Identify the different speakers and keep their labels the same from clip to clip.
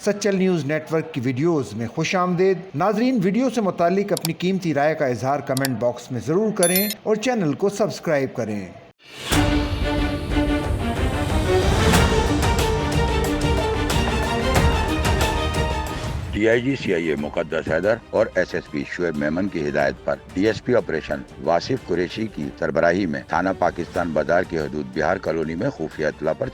Speaker 1: Sachal news net work کی videos میں خوش آمدید۔ ناظرین، ویڈیو سے متعلق اپنی قیمتی رائے کا اظہار کمنٹ باکس میں ضرور کریں اور چینل کو سبسکرائب کریں۔
Speaker 2: DIG/CIA مقدس حیدر اور SSP شعیب میمن کی ہدایت پر DSP آپریشن واصف قریشی کی سربراہی میں تھانہ پاکستان بازار کی حدود بہار کالونی میں خفیہ اطلاع پر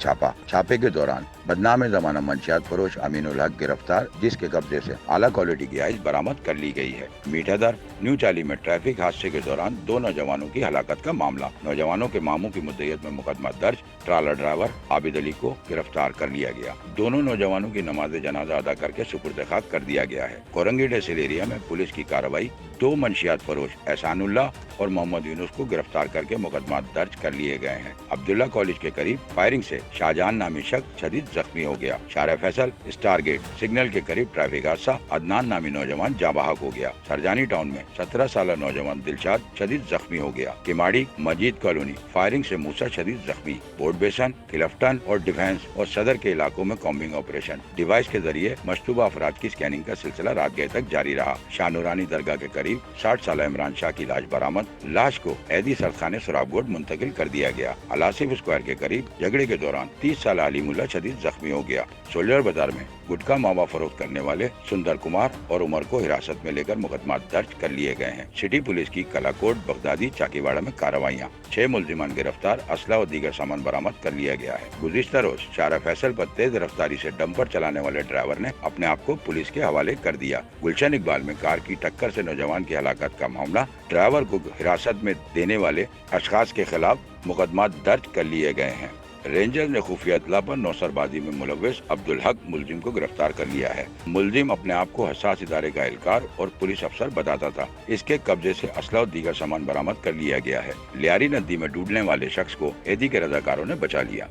Speaker 2: چھاپے کے دوران بدنام زمانہ منشیات فروش امین الحق گرفتار، جس کے قبضے سے اعلیٰ کوالٹی کی آئس برآمد کر لی گئی ہے۔ میٹھا در نیو چالی میں ٹریفک حادثے کے دوران 2 نوجوانوں کی ہلاکت کا معاملہ، نوجوانوں کے ماموں کی مدعیت میں مقدمہ درج، ٹرالر ڈرائیور عابد علی کو گرفتار کر لیا گیا۔ دونوں نوجوانوں کی نماز جنازہ ادا کر کے سپرد خاک کر دیا گیا ہے۔ کورنگی ڈیسل ایریا میں پولیس کی کارروائی 2 منشیات فروش احسان اللہ اور محمد یونس کو گرفتار کر کے مقدمات درج کر لیے گئے ہیں۔ عبداللہ کالج کے قریب فائرنگ سے شاہجہان نامی شخص شدید زخمی ہو گیا۔ شارع فیصل اسٹار گیٹ سگنل کے قریب ٹریفک حادثہ، عدنان نامی نوجوان جاں بحق ہو گیا۔ سرجانی ٹاؤن میں 17 سالہ نوجوان دلشاد شدید زخمی ہو گیا۔ کماڑی مجید کالونی فائرنگ سے موسیٰ شدید زخمی۔ بورڈ بیسن، کلفٹن اور ڈیفینس اور صدر کے علاقوں میں کامبنگ آپریشن ڈیوائس کے ذریعے مشتبہ افراد کی اسکیننگ کا سلسلہ رات گئے تک جاری رہا۔ شاہ نورانی درگاہ کے قریب 60 سالہ عمران شاہ کی لاش برآمد، لاش کو ایدی سردخانے سراب گوٹ منتقل کر دیا گیا۔ الاسف اسکوائر کے قریب جھگڑے کے دوران 30 سالہ علیم اللہ شدید زخمی ہو گیا۔ سولر بازار میں گٹکا ماوا فروخت کرنے والے سندر کمار اور عمر کو حراست میں لے کر مقدمات درج کر لیے گئے ہیں۔ سٹی پولیس کی کلاکوٹ، بغدادی، چاکی واڑہ میں کارروائیاں، 6 ملزمان گرفتار، اسلحہ اور دیگر سامان برآمد کر لیا گیا ہے۔ گزشتہ روز شارع فیصل پر تیز رفتاری سے ڈمپر چلانے والے ڈرائیور نے اپنے آپ کو پولیس کے حوالے کر دیا۔ گلشن اقبال میں کار کی ٹکر سے نوجوان کی ہلاکت کا معاملہ، ڈرائیور کو حراست میں دینے والے اشخاص کے خلاف مقدمات درج کر لیے گئے ہیں۔ رینجرز نے خفیہ اطلاع پر نوسر بازی میں ملوث عبدالحق ملزم کو گرفتار کر لیا ہے۔ ملزم اپنے آپ کو حساس ادارے کا اہلکار اور پولیس افسر بتاتا تھا۔ اس کے قبضے سے اسلحہ اور دیگر سامان برآمد کر لیا گیا ہے۔ لیاری ندی میں ڈوبنے والے شخص کو ایدی کے رضاکاروں نے بچا لیا۔